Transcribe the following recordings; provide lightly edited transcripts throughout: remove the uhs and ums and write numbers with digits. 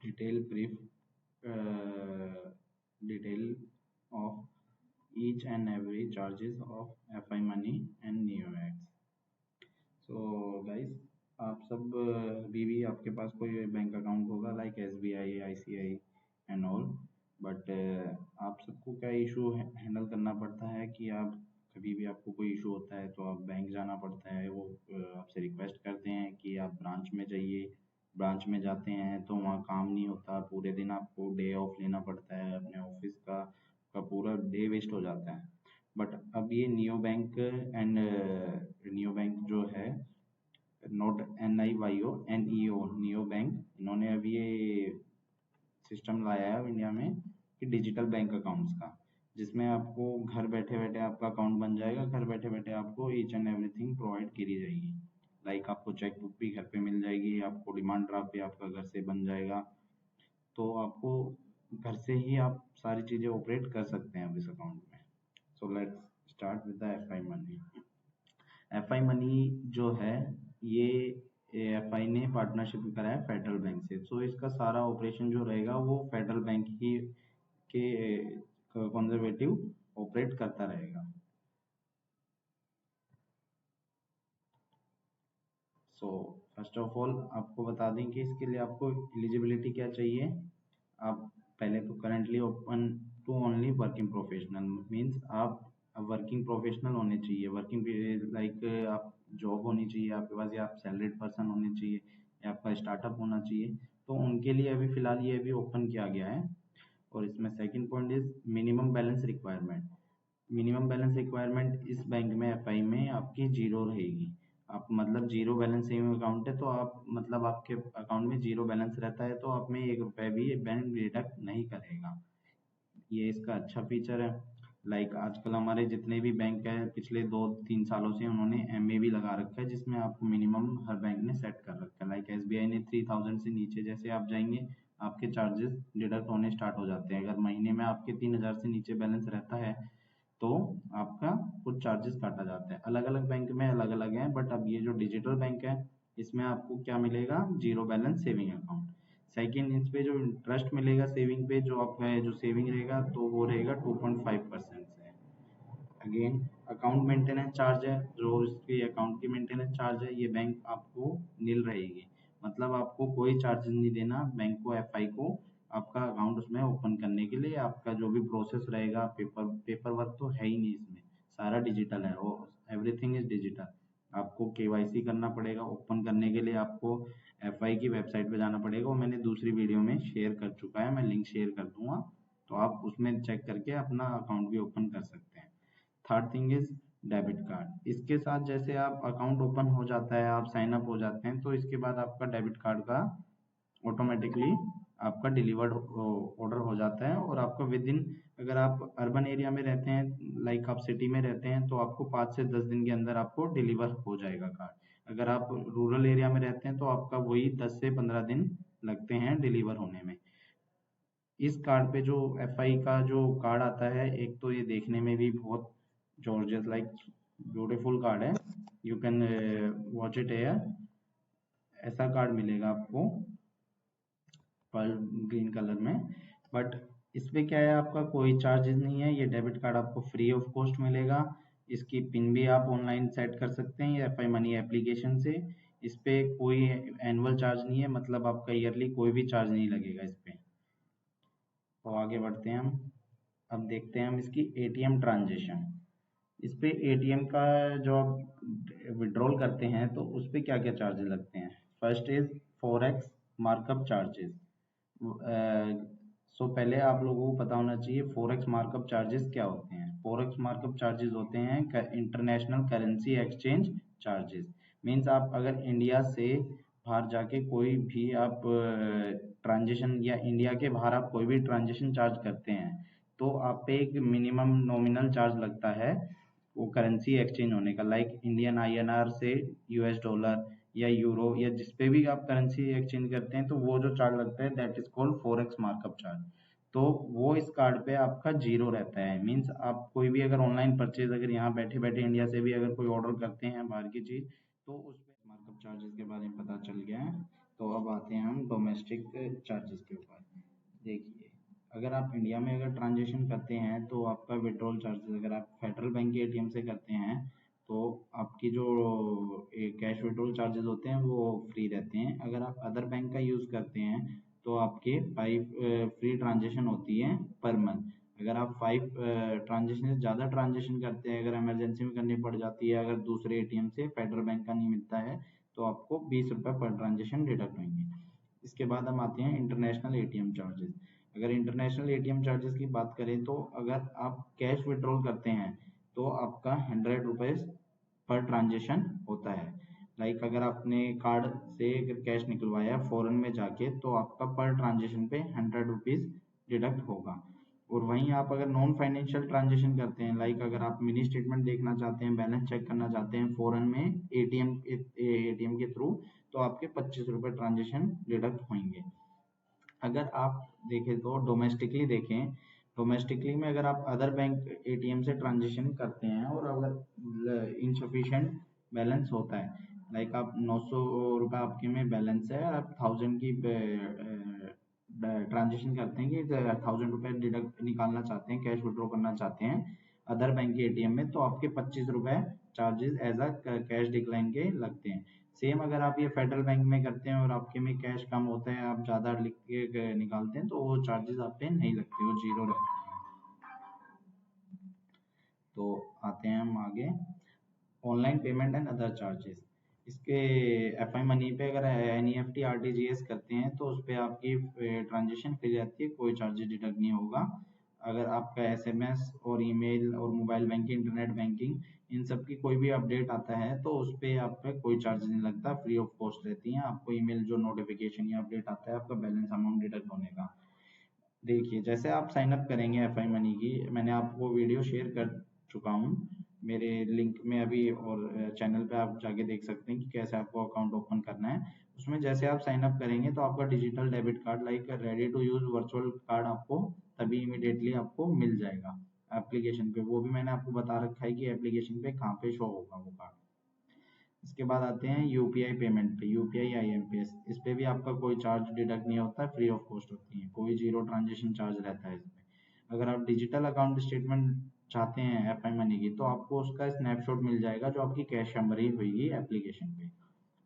detail brief detail of each and every charges of FI Money and NeoX. So guys, आप सब अभी भी आपके पास कोई बैंक अकाउंट होगा like SBI, ICI and all, but आप सबको क्या इशू हैंडल करना पड़ता है कि आप कभी भी आपको कोई इशू होता है तो आप बैंक जाना पड़ता है। वो आपसे रिक्वेस्ट करते हैं कि आप ब्रांच में जाइए। ब्रांच में जाते हैं तो वहाँ काम नहीं होता, पूरे दिन आपको डे ऑफ लेना पड़ता है, अपने ऑफिस का पूरा डे वेस्ट हो जाता है। बट अब ये neo bank and neo bank जो है, note NIYO NEO neo bank, इन्होंने अभी ये सिस्टम लाया है इंडिया में कि डिजिटल बैंक अकाउंट्स का, जिसमें आपको घर बैठे बैठे आपका अकाउंट बन जाएगा। घर बैठे बैठे आपको ईच एंड एवरीथिंग प्रोवाइड करी जाएगी। लाइक आपको चेक बुक भी घर पे मिल जाएगी, आपको डिमांड ड्राफ्ट भी आपका घर से बन जाएगा। तो आपको घर से ही आप सारी चीज़ें ऑपरेट कर सकते हैं अब इस अकाउंट में। So let's start with the FI money. FI money जो है, ये FI ने पार्टनरशिप करा है फेडरल बैंक से। सो इसका सारा ऑपरेशन जो रहेगा वो फेडरल बैंक ही के कंजर्वेटिव ऑपरेट करता रहेगा। सो फर्स्ट ऑफ ऑल आपको बता दें कि इसके लिए आपको एलिजिबिलिटी क्या चाहिए। आप पहले तो currently open to only working professional, means आप वर्किंग प्रोफेशनल होने चाहिए। वर्किंग लाइक आप जॉब होनी चाहिए आपके पास, या आप सैलरीड पर्सन होने चाहिए, या आपका स्टार्टअप होना चाहिए। तो उनके लिए अभी फ़िलहाल ये अभी ओपन किया गया है। और इसमें second point is minimum balance requirement. Minimum balance requirement इस बैंक में FI में आपकी जीरो रहेगी। आप मतलब जीरो बैलेंस सेविंग अकाउंट है तो आप मतलब आपके अकाउंट में जीरो बैलेंस रहता है तो आप में 1 रुपये भी बैंक डिडक्ट नहीं करेगा। ये इसका अच्छा फीचर है। लाइक आजकल हमारे जितने भी बैंक हैं पिछले 2-3 सालों से उन्होंने MA भी लगा रखा है, जिसमें आपको मिनिमम हर बैंक ने सेट कर रखा है। लाइक SBI ने 3000 से नीचे जैसे आप जाएंगे आपके चार्जेस डिडक्ट होने स्टार्ट हो जाते हैं। अगर महीने में आपके 3000 से नीचे बैलेंस रहता है तो आपका कुछ चार्जेस काटा जाता है। अलग अलग बैंक में अलग अलग हैं, बट अब ये जो डिजिटल बैंक है इसमें आपको क्या मिलेगा, zero balance saving account. Second, इस पे जो इंटरेस्ट मिलेगा सेविंग पे, जो आपका जो सेविंग रहेगा तो वो रहेगा 2.5% से। अगेन अकाउंट मेंटेनेंस चार्ज है, जो इसकी अकाउंट की मेंटेनेंस चार्ज है ये बैंक आपको नील रहेगी। मतलब आपको कोई चार्ज नहीं देना बैंक को, FI को, आपका अकाउंट उसमें ओपन करने के लिए। आपका जो भी प्रोसेस रहेगा, पेपर वर्क तो है ही नहीं इसमें, सारा डिजिटल है, वो एवरीथिंग इज डिजिटल। आपको KYC करना पड़ेगा ओपन करने के लिए, आपको FI की वेबसाइट पे जाना पड़ेगा। वो मैंने दूसरी वीडियो में शेयर कर चुका है, मैं लिंक शेयर कर दूंगा, तो आप उसमें चेक करके अपना अकाउंट भी ओपन कर सकते हैं। Third thing is debit card. इसके साथ जैसे आप अकाउंट ओपन हो जाता है, आप साइन अप हो जाते हैं, तो इसके बाद आपका डेबिट कार्ड का ऑटोमेटिकली आपका डिलीवर्ड ऑर्डर हो जाता है। और आपका विद इन, अगर आप अर्बन एरिया में रहते हैं, लाइक आप सिटी में रहते हैं, तो आपको 5 से 10 दिन के अंदर आपको डिलीवर हो जाएगा कार्ड। अगर आप रूरल एरिया में रहते हैं तो आपका वही 10 से 15 दिन लगते हैं डिलीवर होने में। इस कार्ड पे जो FI का जो कार्ड आता है, एक तो ये देखने में भी बहुत जॉर्जियस लाइक ब्यूटीफुल कार्ड है, you can watch it air. ऐसा कार्ड मिलेगा आपको पर्ल ग्रीन कलर में। बट इस पे क्या है, आपका कोई चार्जेस नहीं है, ये डेबिट कार्ड आपको फ्री ऑफ कॉस्ट मिलेगा। इसकी पिन भी आप ऑनलाइन सेट कर सकते हैं ये FI मनी एप्लीकेशन से। इस पे कोई एनुअल चार्ज नहीं है, मतलब आपका ईयरली कोई भी चार्ज नहीं लगेगा इस पे। तो आगे बढ़ते हैं हम। अब देखते हैं हम इसकी ATM ट्रांजेक्शन। इस पे ATM का जो आप विड्रॉल करते हैं तो उस पे क्या क्या चार्जेस लगते हैं। First is forex markup charges. So पहले आप लोगों को पता होना चाहिए फॉरेक्स मार्कअप चार्जेस क्या होते हैं। फॉरेक्स मार्कअप चार्जेस होते हैं international currency exchange charges. Means आप अगर इंडिया से बाहर जाके कोई भी आप ट्रांजेक्शन, या इंडिया के बाहर आप कोई भी ट्रांजेक्शन चार्ज करते हैं तो आप पे एक मिनिमम नॉमिनल चार्ज लगता है वो करेंसी एक्सचेंज होने का। लाइक इंडियन INR से US डॉलर या यूरो या जिस पे भी आप करेंसी एक्सचेंज करते हैं तो वो जो चार्ज लगता है that is called forex markup charge. तो वो इस कार्ड पे आपका जीरो रहता है। मीन्स आप कोई भी अगर ऑनलाइन परचेज अगर यहाँ बैठे बैठे इंडिया से भी अगर कोई ऑर्डर करते हैं बाहर की चीज, तो उस पे मार्कअप चार्जेस के बारे में पता चल गया है। तो अब आते हैं हम डोमेस्टिक चार्जेस के ऊपर। देखिए, अगर आप इंडिया में अगर ट्रांजेक्शन करते हैं तो आपका विड्रॉल चार्जेस, अगर आप फेडरल बैंक के एटीएम से करते हैं तो आपकी जो कैश विड्रॉल चार्जेस होते हैं वो फ्री रहते हैं। अगर आप अदर बैंक का यूज़ करते हैं तो आपके 5 फ्री ट्रांजेक्शन होती हैं पर मंथ। अगर आप 5 ट्रांजेक्शन से ज़्यादा ट्रांजेक्शन करते हैं, अगर इमरजेंसी में करनी पड़ जाती है, अगर दूसरे एटीएम से फेडरल बैंक का नहीं मिलता है, तो आपको 20 रुपये पर ट्रांजेक्शन डिडक्ट होंगे। इसके बाद हम आते हैं इंटरनेशनल एटीएम चार्जेस। अगर इंटरनेशनल एटीएम चार्जेस की बात करें तो अगर आप कैश विड्रॉल करते हैं तो आपका 100 रुपीज़ पर ट्रांजेक्शन होता है। लाइक अगर आपने कार्ड से अगर कैश निकलवाया फॉरेन में जाके तो आपका पर ट्रांजेक्शन पे 100 रुपीज़ डिडक्ट होगा। और वहीं आप अगर नॉन फाइनेंशियल ट्रांजेक्शन करते हैं, लाइक अगर आप मिनी स्टेटमेंट देखना चाहते हैं, बैलेंस चेक करना चाहते हैं फॉरेन में एटीएम के थ्रू, तो आपके 25 रुपये ट्रांजेक्शन डिडक्ट होंगे। अगर आप देखें तो डोमेस्टिकली देखें, डोमेस्टिकली में अगर आप अदर बैंक एटीएम से ट्रांजेक्शन करते हैं और अगर इनसफिशिएंट बैलेंस होता है, लाइक आप 900 रुपये आपके में बैलेंस है, आप 1000 की ट्रांजेक्शन करते हैं कि 1000 रुपये डिडक्ट निकालना चाहते हैं, कैश विड्रॉ करना चाहते हैं अदर बैंक के एटीएम में, तो आपके 25 रुपये charges as a cash decline के लगते हैं। सेम अगर आप ये फेडरल बैंक में करते हैं और आपके में कैश कम होता है, आप ज़्यादा लिख के निकालते हैं, तो वो चार्जेस आप पे नहीं लगते, वो जीरो रहते हैं। तो आते हैं हम आगे, online payment and other charges. इसके एफ आई मनी पे अगर NEFT RTGS करते हैं तो उस पर आपकी ट्रांजेक्शन फ्री रहती है, कोई चार्जेस डिडक्ट नहीं होगा। अगर आपका SMS और ईमेल और मोबाइल बैंकिंग, इंटरनेट बैंकिंग, इन सब की कोई भी अपडेट आता है तो उस पर आप पे कोई चार्जेस नहीं लगता, फ्री ऑफ कॉस्ट रहती हैं। आपको ईमेल जो नोटिफिकेशन या अपडेट आता है आपका बैलेंस अमाउंट डिडक्ट होने का। देखिए, जैसे आप साइन अप करेंगे एफ आई मनी की, मैंने आपको वीडियो शेयर कर चुका हूँ मेरे लिंक में अभी, और चैनल पे आप जाके देख सकते हैं कि कैसे आपको अकाउंट ओपन करना है। उसमें जैसे आप साइन अप करेंगे तो आपका digital debit card like ready to use virtual card आपको तभी इमीडिएटली आपको मिल जाएगा एप्लीकेशन पे। वो भी मैंने आपको बता रखा है कि एप्लीकेशन पे कहाँ पे शो होगा वो कार्ड। इसके बाद आते हैं यूपीआई पेमेंट पे, यूपीआई IMPS। इस पे भी आपका कोई चार्ज डिडक्ट नहीं होता, फ्री ऑफ कॉस्ट होती है, कोई जीरो ट्रांजेक्शन चार्ज रहता है इसमें। अगर आप डिजिटल अकाउंट स्टेटमेंट चाहते हैं एफ आई मनी की, तो आपको उसका स्नैपशॉट मिल जाएगा जो आपकी कैश समरी होगी एप्लीकेशन पे।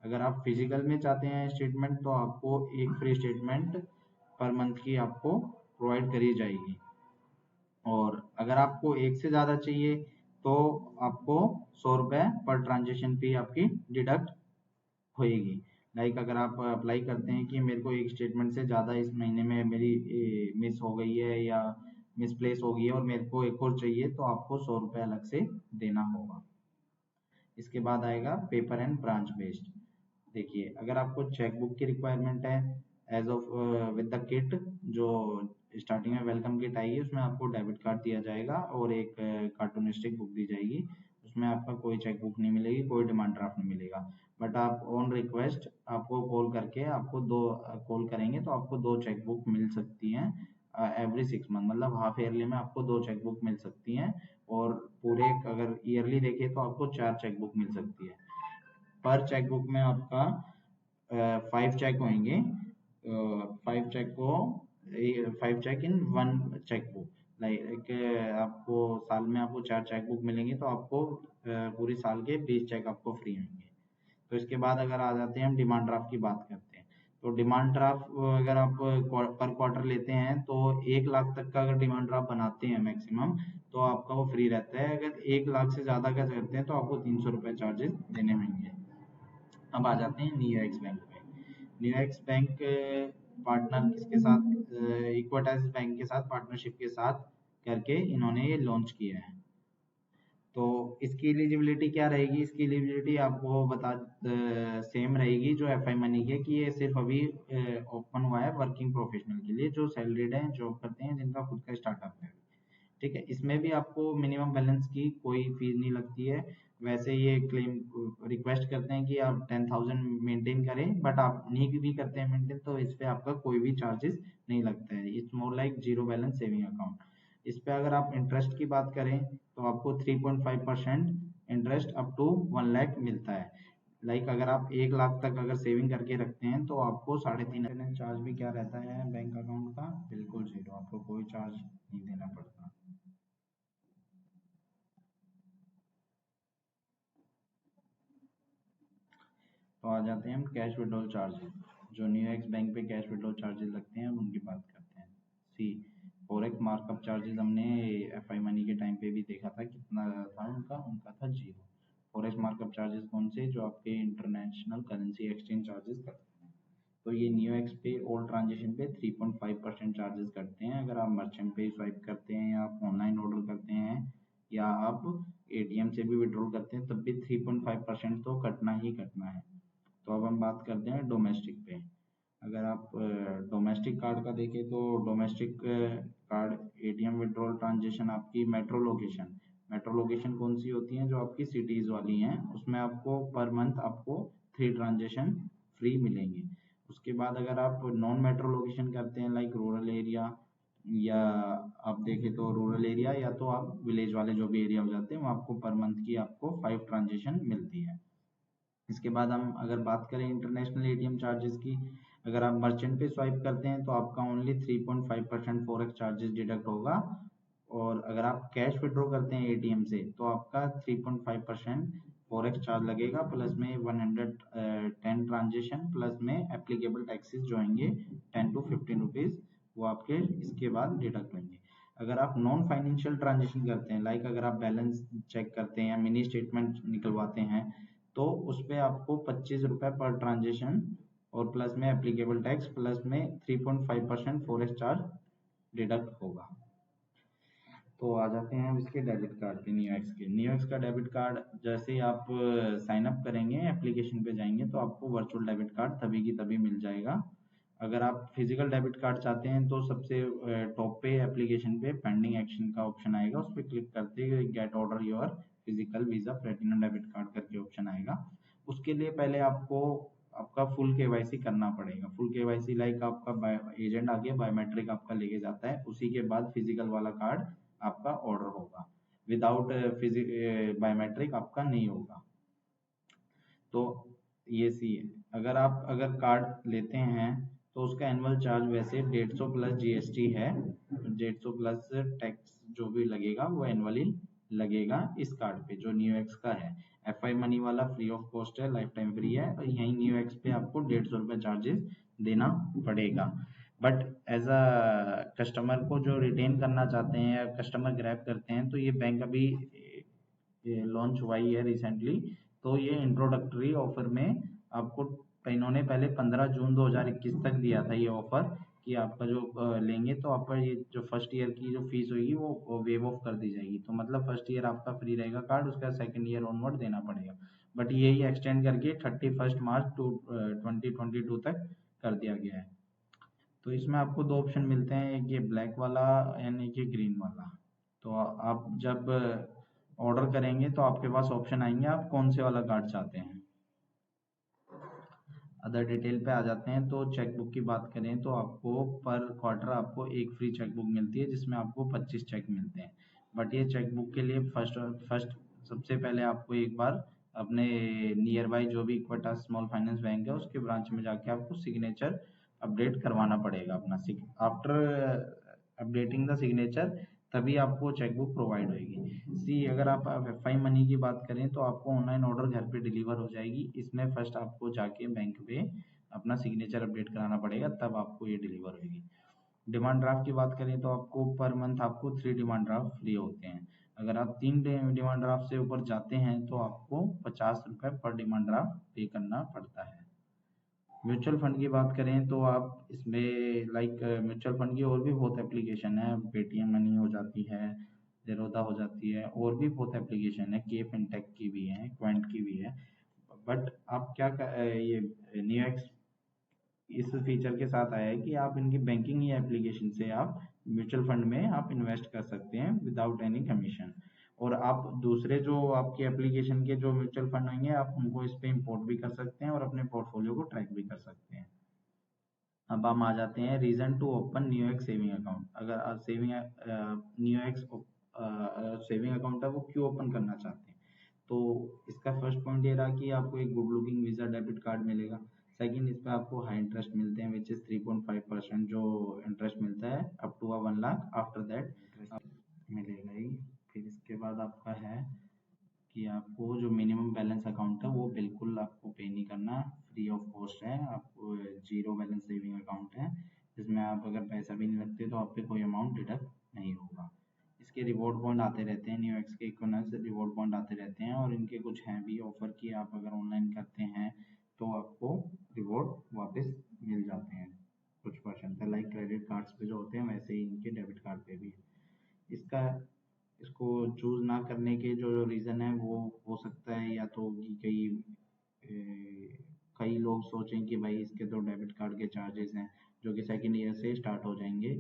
अगर आप फिजिकल में चाहते हैं स्टेटमेंट तो आपको एक फ्री स्टेटमेंट पर मंथ की आपको प्रोवाइड करी जाएगी। और अगर आपको एक से ज़्यादा चाहिए तो आपको 100 रुपये पर ट्रांजेक्शन फी आपकी डिडक्ट होएगी। लाइक अगर आप अप्लाई करते हैं कि मेरे को एक स्टेटमेंट से ज़्यादा इस महीने में मेरी मिस हो गई है या मिसप्लेस हो गई है और मेरे को एक और चाहिए, तो आपको 100 रुपये अलग से देना होगा। इसके बाद आएगा पेपर एंड ब्रांच बेस्ड। देखिए, अगर आपको चेकबुक की रिक्वायरमेंट है as of with the kit, जो स्टार्टिंग में वेलकम किट आएगी उसमें आपको डेबिट कार्ड दिया जाएगा और एक कार्टूनिस्टिक बुक दी जाएगी। उसमें आपका कोई चेकबुक नहीं मिलेगी, कोई डिमांड ड्राफ्ट नहीं मिलेगा। बट आप ऑन रिक्वेस्ट आपको कॉल करके आपको दो कॉल करेंगे तो आपको 2 चेकबुक मिल सकती हैं एवरी 6 मंथ, मतलब हाफ ईयरली में आपको 2 चेकबुक मिल सकती हैं। और पूरे अगर ईयरली देखें तो आपको 4 चेकबुक मिल सकती है। पर चेकबुक में आपका 5 चेक होंगे, 5 चेक को 5 चेक इन 1 चेकबुक। लाइक आपको साल में आपको 4 चेकबुक मिलेंगे तो आपको पूरी साल के 20 चेक आपको फ्री होंगे। तो इसके बाद अगर आ जाते हैं हम डिमांड ड्राफ्ट की बात करते हैं, तो डिमांड ड्राफ्ट अगर आप पर क्वार्टर लेते हैं तो 1 लाख तक का अगर डिमांड ड्राफ्ट बनाते हैं मैक्सिमम, तो आपका वो फ्री रहता है। अगर 1 लाख से ज़्यादा का करते हैं तो आपको 300 रुपये चार्जेस देने होंगे। अब आ जाते हैं न्यू एक्स बैंक पे। न्यू एक्स बैंक पार्टनर किसके साथ, इक्विटास बैंक के साथ पार्टनरशिप के साथ करके इन्होंने ये लॉन्च किया है। तो इसकी एलिजिबिलिटी क्या रहेगी, इसकी एलिजिबिलिटी आपको बता सेम रहेगी जो एफ आई मनी की है, कि ये सिर्फ अभी ओपन हुआ है वर्किंग प्रोफेशनल के लिए जो सैलरीड हैं, जॉब करते हैं, जिनका खुद का स्टार्टअप है। ठीक है, इसमें भी आपको मिनिमम बैलेंस की कोई फीस नहीं लगती है। वैसे ये क्लेम रिक्वेस्ट करते हैं कि आप 10,000 मेंटेन करें, बट आप नहीं भी करते हैं मेंटेन तो इस पे आपका कोई भी चार्जेस नहीं लगता है। It's more like zero balance saving account. इस पे अगर आप इंटरेस्ट की बात करें तो आपको 3.5% इंटरेस्ट अप टू 1 लाख मिलता है। लाइक अगर आप 1 लाख तक अगर सेविंग करके रखते हैं तो आपको 3.5 चार्ज भी क्या रहता है बैंक अकाउंट का, बिल्कुल जीरो, आपको कोई चार्ज नहीं देना पड़ता। तो आ जाते हैं हम कैश विड्रॉल चार्जेस। जो न्यू एक्स बैंक पे कैश विड्रॉल चार्जेस लगते हैं, हम उनकी बात करते हैं। सी फॉरेक्स मार्कअप चार्जेस हमने एफ आई मनी के टाइम पे भी देखा था, कितना था उनका, था जीरो। फॉरेक्स मार्कअप चार्जेस कौन से, जो आपके इंटरनेशनल करेंसी एक्सचेंज चार्जेस करते हैं। तो ये न्यू एक्स पे ऑल ट्रांजेक्शन पे 3.5% चार्जेस करते हैं। अगर आप मर्चेंट पे स्वाइप करते हैं या आप ऑनलाइन ऑर्डर करते हैं या आप एटीएम से भी विड्रॉल करते हैं, तब भी 3.5% तो कटना ही कटना है। तो अब हम बात करते हैं डोमेस्टिक पे। अगर आप डोमेस्टिक कार्ड का देखें तो domestic card ATM withdrawal transaction आपकी मेट्रो लोकेशन कौन सी होती हैं, जो आपकी सिटीज़ वाली हैं, उसमें आपको पर मंथ आपको 3 ट्रांजेक्शन फ्री मिलेंगे। उसके बाद अगर आप नॉन मेट्रो लोकेशन करते हैं लाइक रूरल एरिया, या आप देखें तो रूरल एरिया या तो आप विलेज वाले जो भी एरिया हो जाते हैं, वहाँ आपको पर मंथ की आपको 5 ट्रांजेक्शन मिलती है। इसके बाद हम अगर बात करें इंटरनेशनल एटीएम चार्जेस की, अगर आप मर्चेंट पे स्वाइप करते हैं तो आपका ओनली 3.5% फॉरेक्स चार्जेस डिडक्ट होगा। और अगर आप कैश विड्रॉ करते हैं एटीएम से तो आपका 3.5% फॉरेक्स चार्ज लगेगा, प्लस में 110 ट्रांजेक्शन प्लस में एप्लीकेबल टैक्सेस जो आएंगे 10 to 15 रुपीज़, वो आपके इसके बाद डिडक्ट होंगे। अगर आप नॉन फाइनेंशियल ट्रांजेक्शन करते हैं, लाइक अगर आप बैलेंस चेक करते हैं या मिनी स्टेटमेंट निकलवाते हैं, तो उस पे आपको 25 रुपये पर ट्रांजेक्शन और प्लस में एप्लीकेबल टैक्स प्लस में 3.5% फॉरेक्स चार्ज डिडक्ट होगा। तो आ जाते हैं अब इसके डेबिट कार्ड पे, न्यू एक्स का डेबिट कार्ड जैसे ही आप साइन अप करेंगे, एप्लीकेशन पे जाएंगे, तो आपको वर्चुअल डेबिट कार्ड तभी की तभी मिल जाएगा। अगर आप फिजिकल डेबिट कार्ड चाहते हैं तो सबसे टॉप पे एप्लीकेशन पे पेंडिंग एक्शन का ऑप्शन आएगा, उस पर क्लिक करते ही get order your physical Visa platinum debit card करके ऑप्शन आएगा। उसके लिए पहले आपको आपका फुल केवाईसी करना पड़ेगा। फुल केवाईसी लाइक आपका एजेंट आगे बायोमेट्रिक आपका लेके जाता है, उसी के बाद फिजिकल वाला कार्ड आपका ऑर्डर होगा। विदाउट बायोमेट्रिक आपका नहीं होगा। तो ये सी है। अगर कार्ड लेते हैं तो उसका एनुअल चार्ज वैसे 150 प्लस जीएसटी है, 150 प्लस टैक्स जो भी लगेगा वो एनुअली लगेगा इस कार्ड पे जो न्यू एक्स का है। एफ आई मनी वाला फ्री ऑफ कॉस्ट है, लाइफ टाइम फ्री है, और यही न्यू एक्स पे आपको 150 रुपये चार्जेस देना पड़ेगा। बट एज अ कस्टमर को जो रिटेन करना चाहते हैं या कस्टमर ग्रैब करते हैं, तो ये बैंक अभी लॉन्च हुआ ही है रिसेंटली। तो ये इंट्रोडक्टरी ऑफर में आपको इन्होंने पहले 15 जून 2021 तक दिया था ये ऑफर, कि आपका जो लेंगे तो आपका ये जो फर्स्ट ईयर की जो फीस होगी वो वेव ऑफ कर दी जाएगी। तो मतलब फर्स्ट ईयर आपका फ्री रहेगा कार्ड, उसका सेकंड ईयर ऑनवर्ड देना पड़ेगा। बट यही एक्सटेंड करके 31 मार्च 2022 तक कर दिया गया है। तो इसमें आपको दो ऑप्शन मिलते हैं, एक ये ब्लैक वाला एंड एक ये ग्रीन वाला। तो आप जब ऑर्डर करेंगे तो आपके पास ऑप्शन आएंगे, आप कौन से वाला कार्ड चाहते हैं। अदर डिटेल पे आ जाते हैं, तो चेकबुक की बात करें तो आपको पर क्वार्टर आपको एक फ्री चेकबुक मिलती है, जिसमें आपको 25 चेक मिलते हैं। बट ये चेकबुक के लिए फर्स्ट सबसे पहले आपको एक बार अपने नियर बाई जो भी इक्विटा स्मॉल फाइनेंस बैंक है उसके ब्रांच में जाके आपको सिग्नेचर अपडेट करवाना पड़ेगा अपना। आफ्टर अपडेटिंग द सिग्नेचर तभी आपको चेकबुक प्रोवाइड होगी। सी अगर आप एफ आई मनी की बात करें तो आपको ऑनलाइन ऑर्डर घर पे डिलीवर हो जाएगी। इसमें फर्स्ट आपको जाके बैंक पे अपना सिग्नेचर अपडेट कराना पड़ेगा, तब आपको ये डिलीवर होगी। डिमांड ड्राफ्ट की बात करें तो आपको पर मंथ आपको 3 डिमांड ड्राफ्ट फ्री होते हैं। अगर आप 3 डिमांड ड्राफ्ट से ऊपर जाते हैं तो आपको 50 रुपये पर डिमांड ड्राफ्ट पे करना पड़ता है। म्यूचुअल फंड की बात करें तो आप इसमें लाइक म्यूचुअल फंड की और भी बहुत एप्लीकेशन है, पेटीएम मनी हो जाती है, जेरोधा हो जाती है, और भी बहुत एप्लीकेशन है, के फिनटेक की भी है, क्वेंट की भी है। बट आप ये न्यू एक्स इस फीचर के साथ आया है कि आप इनकी बैंकिंग ही एप्लीकेशन से आप म्यूचुअल फंड में आप इन्वेस्ट कर सकते हैं विदाउट एनी कमीशन। और आप दूसरे जो आपके एप्लीकेशन के जो म्यूचुअल फंड होंगे आप उनको इस पे इंपोर्ट भी कर सकते हैं और अपने पोर्टफोलियो को ट्रैक भी कर सकते हैं। अब हम आ जाते हैं reason to open new x saving account. अगर आप न्यू एक्स सेविंग अकाउंट है वो क्यों ओपन करना चाहते हैं, तो इसका फर्स्ट पॉइंट ये रहा कि आपको एक good looking visa debit card मिलेगा। सेकंड, इस पे आपको हाई इंटरेस्ट मिलते हैं विच इज़ 3.5% जो इंटरेस्ट मिलता है up to 1 lakh, after that interest मिलेगा ही। फिर इसके बाद आपका है कि आपको जो मिनिमम बैलेंस अकाउंट है वो बिल्कुल आपको पे नहीं करना, फ्री ऑफ कॉस्ट है। आपको जीरो बैलेंस सेविंग अकाउंट है, जिसमें आप अगर पैसा भी नहीं लगते तो आप पे कोई अमाउंट डिडक्ट नहीं होगा। इसके रिवॉर्ड पॉइंट आते रहते हैं, न्यू एक्स के इकोनॉमिक्स से रिवॉर्ड पॉइंट आते रहते हैं, और इनके कुछ हैं भी ऑफर कि आप अगर ऑनलाइन करते हैं तो आपको रिवॉर्ड वापस मिल जाते हैं कुछ परसेंट, लाइक क्रेडिट कार्ड्स पे जो होते हैं वैसे ही इनके डेबिट कार्ड पे भी। इसका इसको चूज़ ना करने के जो रीज़न है वो हो सकता है या तो कि कई लोग सोचें कि भाई इसके तो डेबिट कार्ड के चार्जेस हैं जो कि सेकंड ईयर से स्टार्ट हो जाएंगे,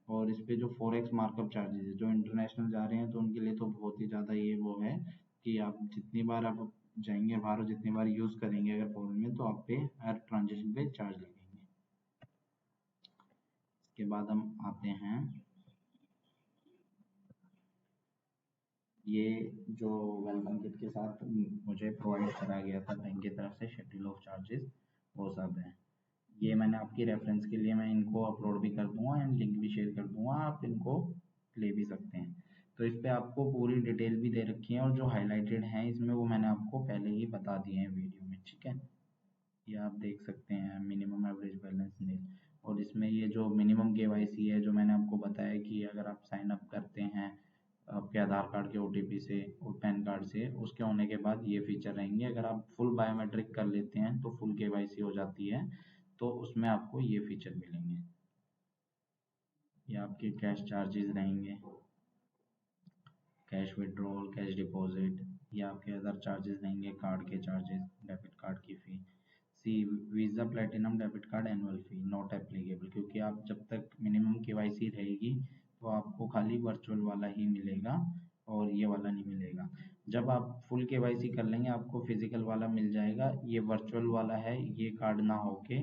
और इस पे जो फॉरेक्स मार्कअप चार्जेस है जो इंटरनेशनल जा रहे हैं तो उनके लिए तो बहुत ही ज़्यादा ये वो है कि आप जितनी बार आप जाएंगे बाहर और जितनी बार यूज़ करेंगे अगर फ़ोन में तो आप पे हर ट्रांजेक्शन पे चार्ज लगेंगे। इसके बाद हम आते हैं, ये जो वेलकम किट के साथ मुझे प्रोवाइड करा गया था बैंक की तरफ से शेड्यूल ऑफ चार्जेस, वो सब है। ये मैंने आपकी रेफरेंस के लिए मैं इनको अपलोड भी कर दूंगा एंड लिंक भी शेयर कर दूंगा, आप इनको ले भी सकते हैं। तो इस पे आपको पूरी डिटेल भी दे रखी है और जो हाईलाइटेड हैं इसमें वो मैंने आपको पहले ही बता दिए हैं वीडियो में, ठीक है। ये आप देख सकते हैं मिनिमम एवरेज बैलेंस नील, और इसमें ये जो मिनिमम केवाईसी है जो मैंने आपको बताया कि अगर आप साइन अप करते हैं आपके आधार कार्ड के ओटीपी से और पैन कार्ड से, उसके होने के बाद ये फीचर रहेंगे। अगर आप फुल बायोमेट्रिक कर लेते हैं तो फुल केवाईसी हो जाती है, तो उसमें आपको ये फीचर मिलेंगे। ये आपके कैश चार्जेस रहेंगे, कैश विड्रॉल, कैश डिपॉजिट, ये आपके अदर चार्जेस रहेंगे, कार्ड के चार्जेस, डेबिट कार्ड की fee. See Visa platinum debit card annual fee not applicable, क्योंकि आप जब तक मिनिमम केवाईसी रहेगी तो आपको खाली वर्चुअल वाला ही मिलेगा और ये वाला नहीं मिलेगा। जब आप फुल केवाईसी कर लेंगे आपको फिजिकल वाला मिल जाएगा, ये वर्चुअल वाला है, ये कार्ड ना होके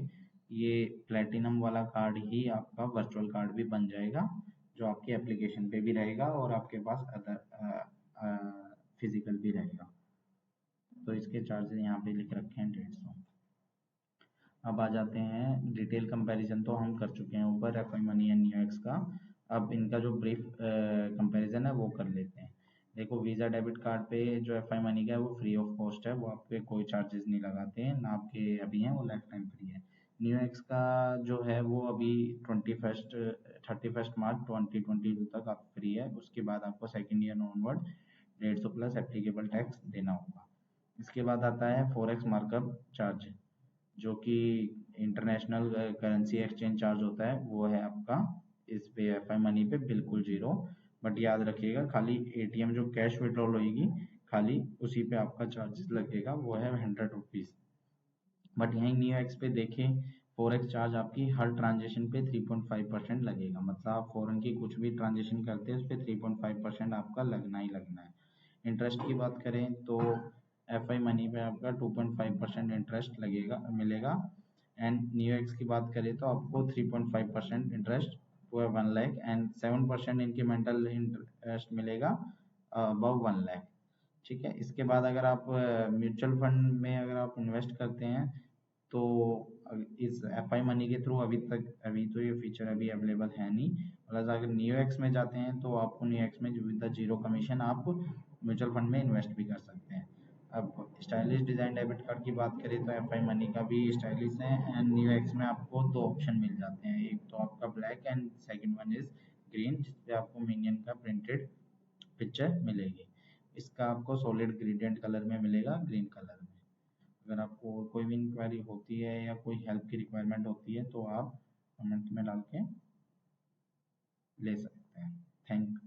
ये प्लेटिनम वाला कार्ड ही आपका वर्चुअल कार्ड भी बन जाएगा, जो आपकी एप्लीकेशन पे भी रहेगा और आपके पास अदर फिजिकल भी रहेगा। तो इसके चार्जेस यहाँ पे लिख रखे हैं 150। अब आ जाते हैं डिटेल कंपैरिजन, तो हम कर चुके हैं ऊपर F I money and new x का। अब इनका जो ब्रीफ कंपैरिजन है वो कर लेते हैं। देखो वीज़ा डेबिट कार्ड पे जो एफ आई मनी का है वो फ्री ऑफ कॉस्ट है, वो आप पे कोई चार्जेस नहीं लगाते हैं ना, आपके अभी हैं वो लाइफ टाइम फ्री है। न्यू एक्स का जो है वो अभी 31 मार्च 2022 तक आप फ्री है, उसके बाद आपको second year onward 150 plus applicable tax देना होगा। इसके बाद आता है फॉरेक्स मार्कअप चार्ज, जो कि इंटरनेशनल करेंसी एक्सचेंज चार्ज होता है, वो है आपका इस पे एफ आई मनी पे बिल्कुल जीरो। बट याद रखिएगा खाली एटीएम जो कैश विड्रॉल होगी खाली उसी पे आपका चार्जेस लगेगा, वो है 100 रुपीज़। बट यहीं न्यू एक्स पे देखें फॉरेक्स चार्ज आपकी हर ट्रांजेक्शन पे 3.5% लगेगा, मतलब आप फॉरेन की कुछ भी ट्रांजेक्शन करते हैं उस पर 3.5% आपका लगना ही लगना है। इंटरेस्ट की बात करें तो एफ आई मनी पे आपका 2.5% इंटरेस्ट लगेगा मिलेगा, एंड न्यू एक्स की बात करें तो आपको 3.5% interest to 1 lakh and 7% incremental interest मिलेगा अबव 1 लाख, ठीक है। इसके बाद अगर आप म्यूचुअल फंड में अगर आप इन्वेस्ट करते हैं तो इस एफ आई मनी के थ्रू अभी तो ये फीचर अभी अवेलेबल है नहीं, प्लस अगर न्यू एक्स में जाते हैं तो आपको न्यू एक्स में विद जीरो कमीशन आप म्यूचुअल फंड में इन्वेस्ट भी कर सकते हैं। अब स्टाइलिश डिज़ाइन डेबिट कार्ड की बात करें तो एफ आई मनी का भी स्टाइलिश है, एंड न्यू एक्स में आपको दो ऑप्शन मिल जाते हैं, एक तो आपका black and second one is green, जिसपे आपको मिनियन का प्रिंटेड पिक्चर मिलेगी। इसका आपको सॉलिड ग्रेडियंट कलर में मिलेगा, ग्रीन कलर में। अगर आपको और कोई भी इंक्वायरी होती है या कोई हेल्प की रिक्वायरमेंट होती है तो आप कमेंट में डाल के ले सकते हैं। थैंक